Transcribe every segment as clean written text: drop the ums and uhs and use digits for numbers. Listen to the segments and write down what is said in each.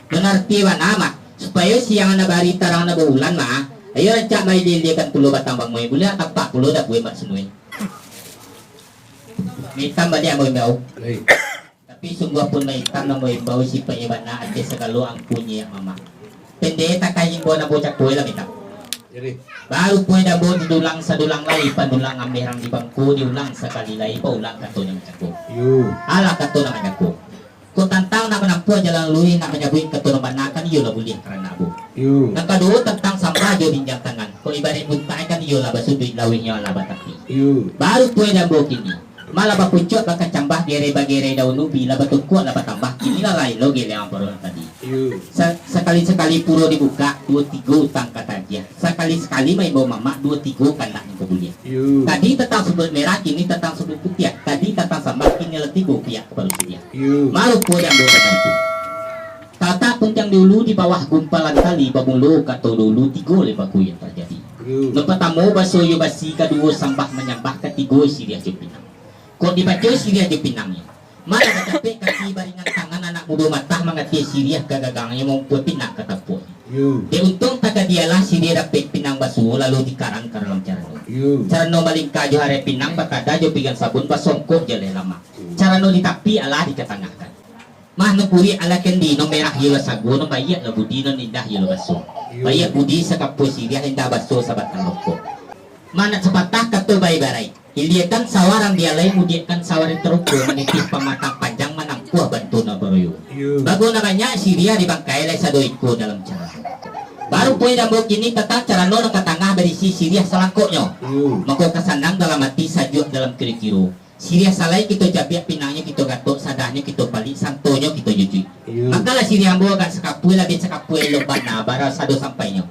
Mengerti ba nama supaya siang na barita rang na bulan ma ayo rancak may lilikan tulo batang bang moy bulan tapak pulo dak buat semua mitam ba dia moy bau tapi sungguh pun may tam na moy bau si pa iba na ate sagalo ang punya mama pende ta kaying bo na bocak boy la mitam Jadi baru poy na bo didulang sa dulang lay padulang amerang di bangku diulang sekali lay pa ulang kato nya macako ala kato na macako kung tantang na manampu jalan lui na menyabuin keturunan iyo lah boleh karena abu. Yang kedua tentang sampah jo pinjam tangan. Kau ibarat muntai kan iyo lah basuh lawinya lah bataki. Baru poin dan bau kini. Malah bapucuk bakal cambah gere dahulu bila batu kuat lah tambah kini lah lain logi yang baru tadi. Sekali puro dibuka 2-3 utang kata dia. Sekali main bawa mama 2-3 kandak yang kebulian. Tadi tentang sumber merah kini tentang sumber putih. Tadi tentang sambal kini letih pihak kepada dia. Malu pun yang bawa itu. Tata pun yang dulu di bawah gumpalan tali babulu kata dulu 3 lebaku yang terjadi. Pertama baso yo basi kedua sampah menyambah ketiga Syria Jepinang. Kok dibaca Syria Jepinangnya. Mana capek kaki baringan tangan anak muda matah mengerti Syria gagagangnya mau buat pinang kata pun. Dia untung tak dialah Syria dapat pinang basuh lalu dikarang ke dalam cara. Cara no malingka jo hari pinang bakada jo pigan sabun basongkok jale lama. Cara no ditapi alah dikatangahkan. Mah no puri ala kendi no merah yo sagu no bayak la budi no indah yo basuh. Bayak budi sakapo Syria indah basuh sabat loko. Mana sepatah kata bayi-barai. Iliakan sawaran dia lain mudiakan sawaran terukur menitih pematang panjang menangkuh bantu na baroyo. Bago namanya Syria dibangkai lai sadoiku dalam cara. Baru poin dambok ini tentang cara nono ke tengah berisi Syria selangkoknya. Maka kesanang dalam hati sajuk dalam kira-kira. Syria salai kita jabiak pinangnya kita gatok sadahnya kita balik santonya kita jujui. Makalah Syria ambo agak sekapui lebih sekapui lebat na bara sado sampainya.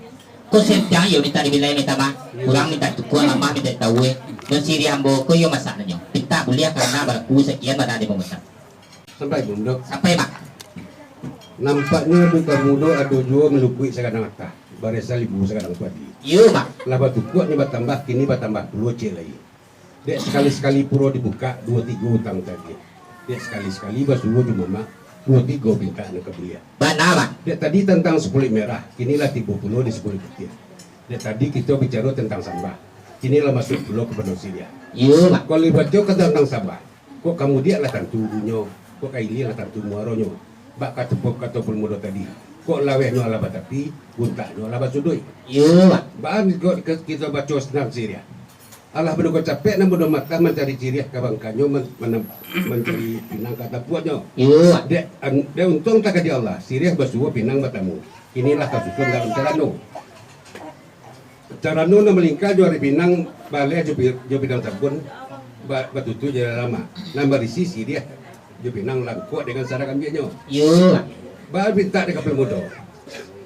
Kau setiap yo minta dibilai minta mah kurang minta tukua lama minta tahu dan Syria ambo kau yo masalahnya minta kuliah karena baraku sekian pada di pemerintah sampai bundok sampai mak nampaknya buka mudo ado jual melukui sekarang mata baresa libu sekarang padi yo mak laba tukua ni bertambah kini bertambah 2 lagi dek sekali-sekali puro dibuka 2-3 utang tadi dek sekali-sekali basuh cuma mak 2-3 bintang ke belia. Banama. Dek tadi tentang 10 merah, kinilah 30 di 10 putih. Dek tadi kita bicara tentang sambah, kinilah masuk pulau ke Benua Syria. Iya mak. Kalau baca tentang sambah, kok kamu dia lah tantunya, kok kaili lah tantu muaronya, bak kata pulmudo tadi. Kok lawehnya ala batapi, guntahnya ala basudoi. Iya mak. Baan kita baca tentang Syria. Allah berdoa capek dan berdoa mata mencari ciri kabangkanyo mencari pinang kata puatnya. Iya. Dia untung tak di Allah. Syria basuh pinang matamu. Inilah kasusnya dalam carano. Carano na melingkar juara pinang balik jo pinang sabun batu tu jadi lama. Nambah isi Syria jo pinang langkuat dengan cara kambiannya. Iya. Bah minta dekat pemuda.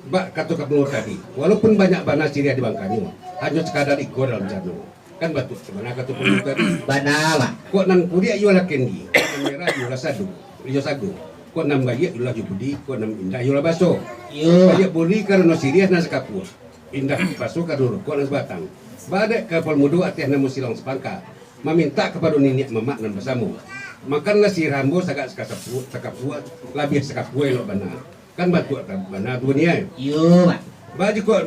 Bah kata kapal tadi. Walaupun banyak bana Syria di bangkanyo, hanya sekadar ikut dalam carano. Kan batu mana kata pun tadi Banama. kok nan kudia yola kendi merah yola sadu yo sagu kok nan bayi yola jubudi kok nan indah yola baso bayi buli karena Syria nas kapur indah baso kadur kok nas batang badek kapal mudu atih namu silang sepangka meminta kepada nenek mamak nan besamu makanlah si rambo sagak sakapu labih sakapu lo benar kan batu benar dunia Iya mak. baju kok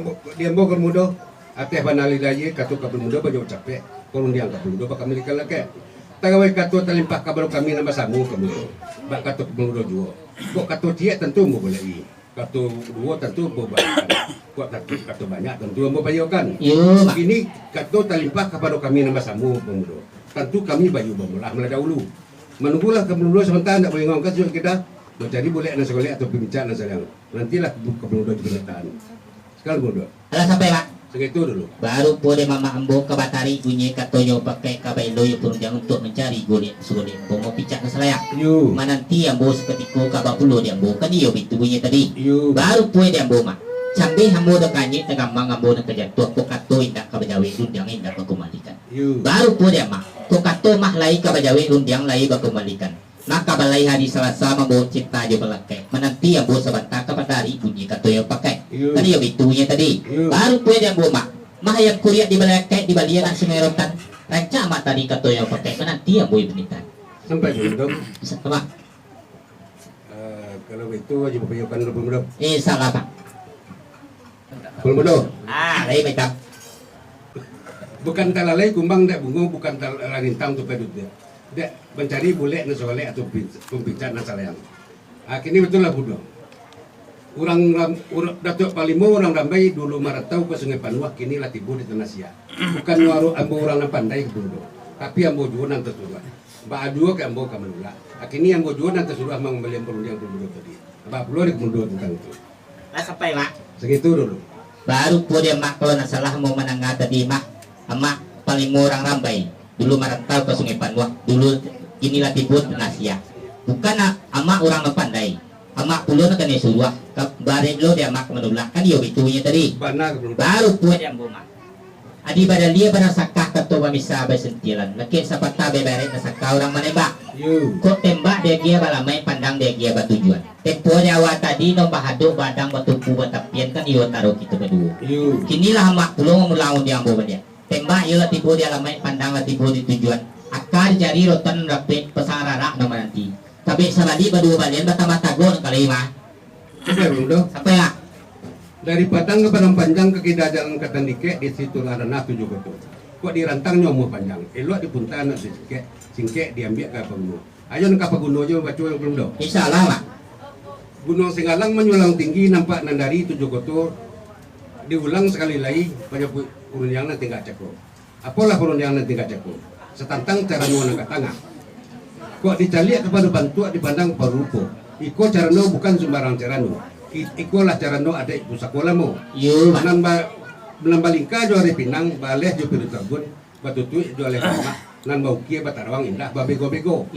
dia bogor mudo ateh banali lagi katu kapal muda banyak capek korun diang kapal muda bakal milikan lagi tagawai katu talimpah kabar kami nama samu kamu bak katu kapal muda juga kok katu dia tentu mau boleh katu dua tentu mau bayar kok katu banyak tentu mau bayarkan ini katu talimpah kabar kami nama samu kapal muda tentu kami bayu bamulah mulai dahulu menunggulah kapal muda sementara tidak boleh ngangkat juga kita mencari boleh anak sekolah atau pembicaraan sayang nantilah kapal muda juga tahan sekarang muda Alah sampai mak. segitu dulu. Baru pun mama ambo ke batari bunyi katoyo pakai kabai loyo perunjang untuk mencari goli sulit ambo mau picak ke selayak. Mananti ambo seketika kaba pulo di ambo kan iyo itu bunyi tadi. Baru pun di ambo mak. Sambil ambo dekanye tegamang ambo nak kejatuh kok kato indak kabajawi rundiang indak bakumalikan. Baru pun di mak. Kok kato mah lai kabajawi rundiang lai bakumalikan. Maka balai hari Selasa membawa cipta jo belakai menanti ambo sebentar ke batari bunyi katoyo pakai. Kan iyo itunya tadi. Baru pun dia mak yang kuliah di belakai di balian semerotan ranca mak tadi katoyo pakai menanti ambo benitan. Sampai gendong sama ke Kalau itu aja berpayokan dulu Purmudo. Salah Pak. Purmudo. Lain macam. Bukan talalay kumbang dak bungo, bukan talalintang tu pedut dia. Dia mencari bule na soleh atau pembicara na salayang. Kini betul lah Budo. Orang Datuk Palimo orang Rambai dulu maratau ke Sungai Panuak, kini lah tibu di Tanah Sia. Bukan waru ambo orang na pandai Budo, tapi ambo jual nang tersuruh. Ba adua ke ambo kamanula. Kini ambo jual nang tersuruh membeli ambo yang Budo tadi. Ba pulau di Budo tentang itu. Lah sampai Mak. Segitu dulu. Baru po dia Mak kalau nak salah mau menangga tadi Mak. Emak paling orang Rambai dulu merantau ke Sungai Panuak, dulu inilah tibut Nasia. Bukan emak orang pandai, emak pulau nak kena suruh bare lo dia mak menolak kan yo itunya tadi. Baru puan yang buma. Adi pada dia pada sakah ketua misa besentilan. Laki sapata bebaret na sakah orang menembak. Kok tembak dia bala main pandang dia batujuan. Tempo Jawa tadi no bahaduk badang batupu batapian kan yo taruh kita berdua. Kinilah mak pulau melawan dia buma dia. Tembak ia tipu dia lamai pandang lah tipu di tujuan akar jari rotan rapet pesarara nama nanti tapi sabadi berdua balian bata-bata gon kali mah sampai ya dari Padang ke Padang Panjang ke Kida Jalan ke Tandike di situ ranah 7 betul kok dirantang nyomo panjang elok di puntan singke diambil ke Paguno ayo nak ke Paguno aja baca yang belum do insyaallah mak Gunung Singalang menyulang tinggi nampak nandari 7 kotor diulang sekali lagi banyak purun yang nanti nggak ceko. Apalah purun yang nanti nggak ceko. Setantang cara nuan angkat tangan. Kok dicaliak kepada bantua dipandang parupo. Iko cara no bukan sembarang cara no. Iko lah cara no ada ibu sekolah mo. Menambalingka jual Pinang baleh jual piru terbun batutu jual lehama nan bau kia batarawang indah babego-bego.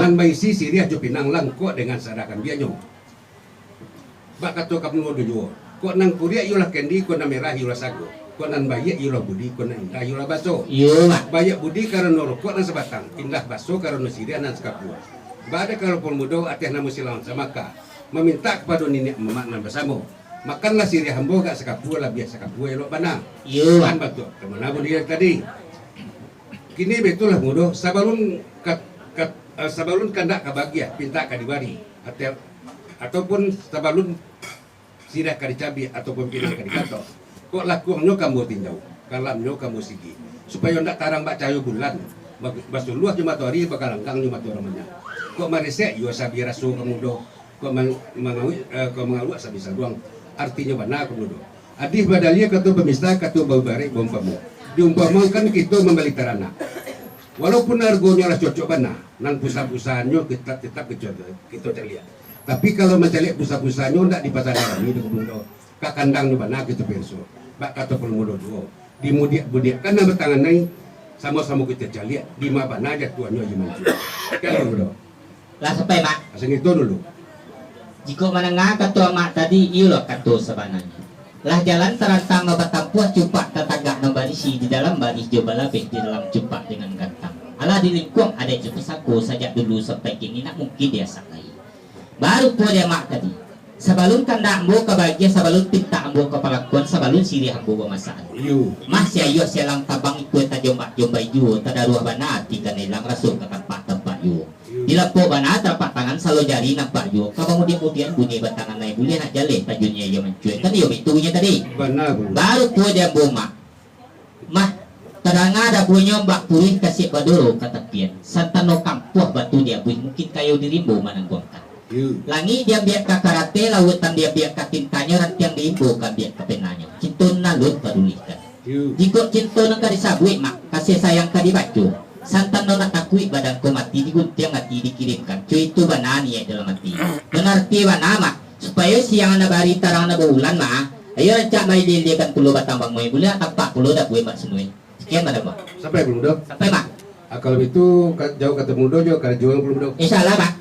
Nan baisi siriah jual Pinang langko dengan sadakan dia nyo. Bak kato kapnu dojo. Kok nang kuria yulah kendi, kok nang merah yulah sago. Kok nang bayak yulah budi, kok nang indah yulah baso. Bayak budi karena rokok nang sebatang, indah baso karena sirian nang sekapua. Bada kalau Purmudo ateh namu silawan samaka. Meminta kepada nenek emak nang bersamo. Makanlah sirih hambo gak sekapua lah biasa sekapua elok bana. Kan batu. Kemana pun dia tadi. Kini betul lah Mudo. Sabalun kandak kabagia, pinta kadibari. Ataupun sabalun sirah kali cabi ataupun pinang kali kato. Kok lakuannya kamu tinjau, kalamnya kamu sigi. Supaya ndak tarang bak cayo bulan. Basuluah cuma hari bakal langkang cuma ramanya. Kok maresek yo sabi rasu kamu do. Kok mengalu sabi saduang. Artinya mana kamu do. Adih badalia katu pemista katu bau bare bompamu. Diumpamakan kita membeli tarana. Walaupun argonya lah cocok bana, nan pusat-pusatnya kita tetap kita terlihat. Tapi kalau mencari pusat-pusatnya tidak di pasar ini di Purmudo, ke kandang di mana kita perso, bak kata Purmudo dua, dimudiak kan nama tangan naik, sama-sama kita cari di mana aja tuannya yang maju. Kan Purmudo. Lah sampai mak. Asing itu dulu. Jika menengah ketua mak tadi iulah kata sebenarnya. Lah jalan terantang batampuah cupak tetagak nombarisi di dalam baris jobala di dalam cupak dengan gantang. Alah di lingkung ada cukup saku sejak dulu sampai kini nak mungkin dia sakai. Baru po dia mak tadi. Sabalun kanda ambo kebahagia sabalun pinta ambo kepalakuan sabalun sirih ambo masaan. Mah si ayo sialang tabang ikut jombay juo tadaruah bana tika nilang rasul ke tempat juo. Dilapo bana terpak tangan salo jari nampak juo. Kemudian bunyi batangan naik boleh nak jale tajunnya ia mencuit. Kan iyo itunya tadi. Baru po dia ambo mak. Mah teranga ada punya mbak purih kasih badoro kata pian. Santano kampuah batu dia buih mungkin kayu dirimbo manangguangkan. Langi dia biak ke karate lautan dia biak ke tintanya rantiang diimbo kan biak ke penanya cintun nalut padulikan jika cintun nang kadisabui mak kasih sayang kadibacu santan nona takui badan ko mati diguntiang mati dikirimkan cuy itu banani ya dalam mati mengerti banama supaya siang na bari tarang na bulan mah ayo rancak mai dilikan puluh batang bang mai bulan tampak puluh dah buat mak semua sekian mana mak sampai belum dok sampai mak kalau itu jauh ketemu dojo kalau jual belum dok insyaallah mak.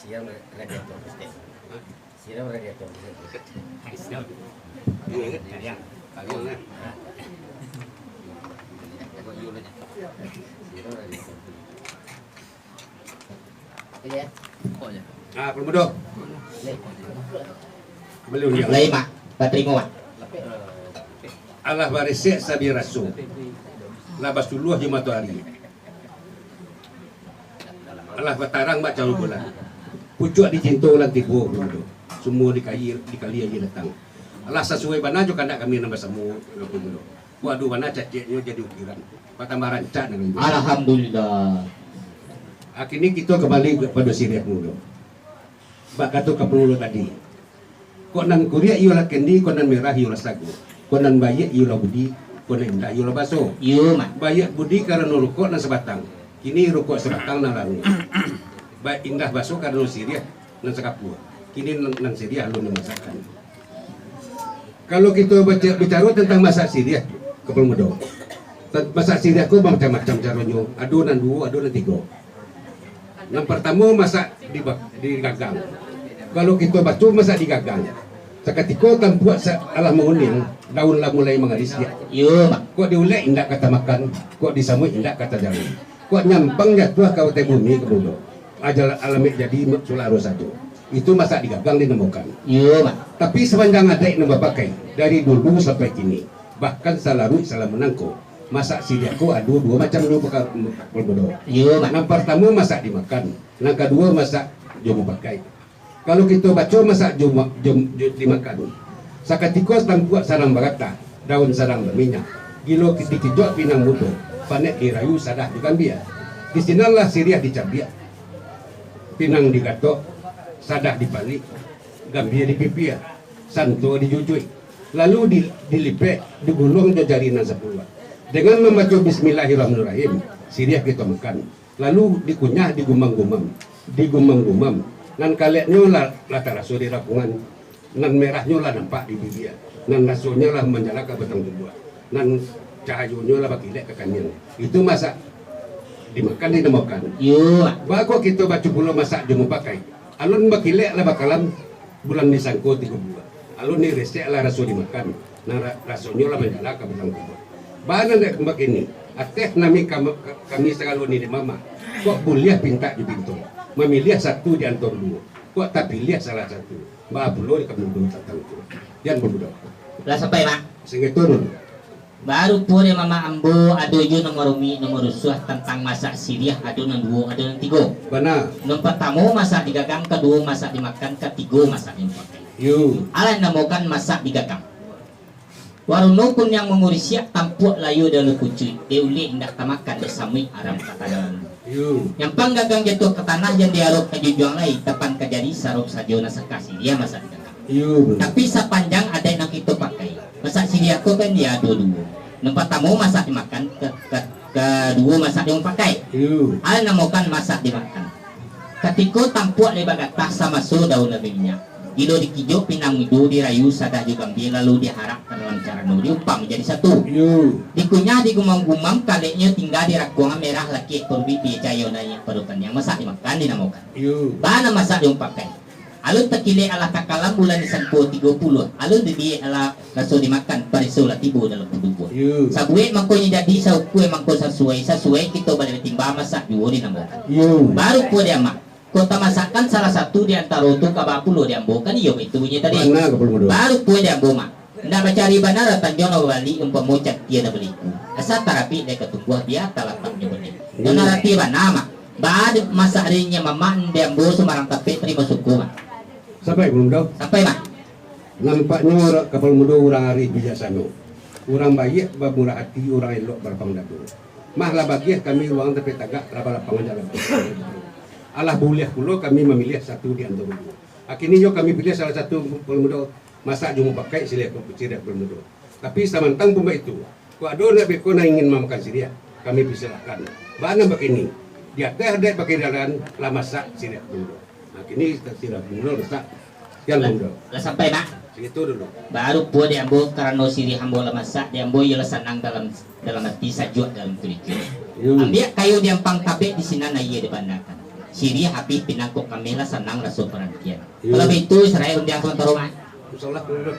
Siram radiator pasti. Siram radiator. Ya, kalian. Iya. Ah, Permudo. Belum dia. Lai mak, patrimo mak. Allah barisik sabi rasul. Labas dulu di matahari. Allah batarang baca bulan. Pucuk di cinta ulang tibu Permudo. Semua dikali aja datang. Allah sesuai bana juga kandak kami nambah semua Permudo. Waduh bana caciknya jadi ukiran. Patambah rancak dengan itu. Alhamdulillah. Akhirnya kita kembali kepada Syria dulu. Bak tu kapuluh tadi. Konan Korea iola kendi, konan merah iola sagu. Konan bayi iola budi, konan indah iola baso. Yo mak. Bayi budi karena rukuk na sebatang. Kini rukuk sebatang na lalu. Bayi indah baso karena Syria na sekapua. Kini nang Syria lalu masakan. Kalau kita bicara tentang masak Syria, kepala muda. Masak Syria ku macam-macam caranya. Adonan dua, adonan tiga. Yang pertama masak di gagang. Kalau kita baca masak di gagang. Seketika tanpa alah menguning, daun lah mulai mengaris dia. Yo mak. Kok diulek indak kata makan, kok disamui indak kata jalan. Kok nyampang jatuh kau teh bumi ke bawah. Ajal alamik jadi sularo saja. Itu masak di gagang ditemukan. Yo mak. Tapi sepanjang ada yang pakai dari dulu sampai kini, bahkan salaru salah menangko. Masak siriaku ada dua macam dua berbeda. Yo mak. Yang pertama masak dimakan, yang kedua masak jomu pakai. Kalau kita baca masak jom dimakan, seketika tampuak sarang barata, daun sarang berminyak, gilo dikijok pinang mutu, panek dirayu sadah di Gambia. Di sinalah Syria dicabiak, pinang digatok, sadah dibalik, Gambia dipipia, santo dijujui, lalu dilipek, digulung jari nasabullah. Dengan membaca Bismillahirrahmanirrahim, Syria kita makan, lalu dikunyah digumam-gumam. Nan kaletnya lah taraso di rapungan, nan merahnya lah nampak di bibir, nan rasonya lah menjala ke batang tubuh, nan cahayanya lah bakilek ke kanyang. Itu masak dimakan dimakan. Yo. Bako kita baca pula masak jemu pakai. Alun bakilek lah bakalan bulan disangkut 3 bulan. Alun ni resek lah raso dimakan, nan rasonya lah menjala ke batang tubuh. Bahan nak kembak ini, ateh nami kami sekali ni di mama. Kok boleh pinta di pintu. Memilih satu di antara dua. Kok tak pilih salah satu. Mbak Bulo di kemudian tentang itu. Yang berbeda. Lah sampai mak. Sehingga turun. Baru pun mama ambo adoyo nomor umi nomor usuh tentang masak Syria adonan 2 adonan 3. Benar. Nomor pertama masak di gagang, kedua masak dimakan, ketiga masak dipakai. You. Alan namakan masak di gagang. Waruno pun yang memurisiak tampuk layu dalam kucuy. Deuli indak tamakan desamui aram kata dalam. You. Yang panggagang jatuh ke tanah yang diaruk ke jujuang lain tepan kejadi saruk sajo nasakasi dia masak di gagang. You. Tapi sepanjang ada yang kita pakai masak Syria aku kan dia dua. Nomor pertama masak dimakan, kedua masak yang pakai. You. Al namakan masak dimakan. Ketika tampuk lebar gatah sama so daun lebih minyak. Gilo dikijo pinang itu dirayu sadah juga dia lalu diharap dalam cara nu diupang menjadi satu. You. Dikunyah digumam-gumam kalenya tinggal di rakuangan merah laki kurbi picayo nanya perutan yang masak dimakan dinamakan. You. Bahan masak yang pakai. Alun tekile ala takalam bulan disampu 30. Alun di ala laso dimakan parisola tibo dalam tubuh. You. Sabué mangkonya jadi saukue mangko sesuai kita balik timba masak dua dinamakan. You. Baru po dia mak. Kota masakan salah satu di antara itu kabapulo di ambo kan iyo itu bunyi tadi. Mana kepala Baru po di ambo mak. Nda bacari benar tanjong bali umpamo cak dia na beliku. Asa terapi dia ketubuh dia talataknya beli. Dan terapi nama. Bad masa harinya mama di ambo Semarang tapi terima suku mak. Sampai belum dah. Sampai mak. Nampaknya orang kapal muda orang hari bijaksana. Orang baik bermurah hati, orang elok berpangdadu. Mahlah bagi kami uang tapi tagak lapang jalan. Allah boleh pula kami memilih satu di antara dua. Akhirnya yo kami pilih salah satu pelmuda masak jumu pakai Syria pelmuda. Tapi samantang pun itu. Kau ada nak beko nak ingin memakan Syria, kami persilahkan. Bahan begini. dia teh dek pakai jalan lama sak sini dulu. Nah kini sirah dulu sak yang dulu. Lah sampai nak Itu dulu. baru po diambo karena siri hambo lamasa diambo ialah senang dalam hati sajuak dalam tulisan. Ambil kayu yang pang tabe di sini na iya dipandakan. Siri happy pinangkok kami lah senang rasul perhatian. Kalau itu serai undian teman-teman. Insyaallah dulu.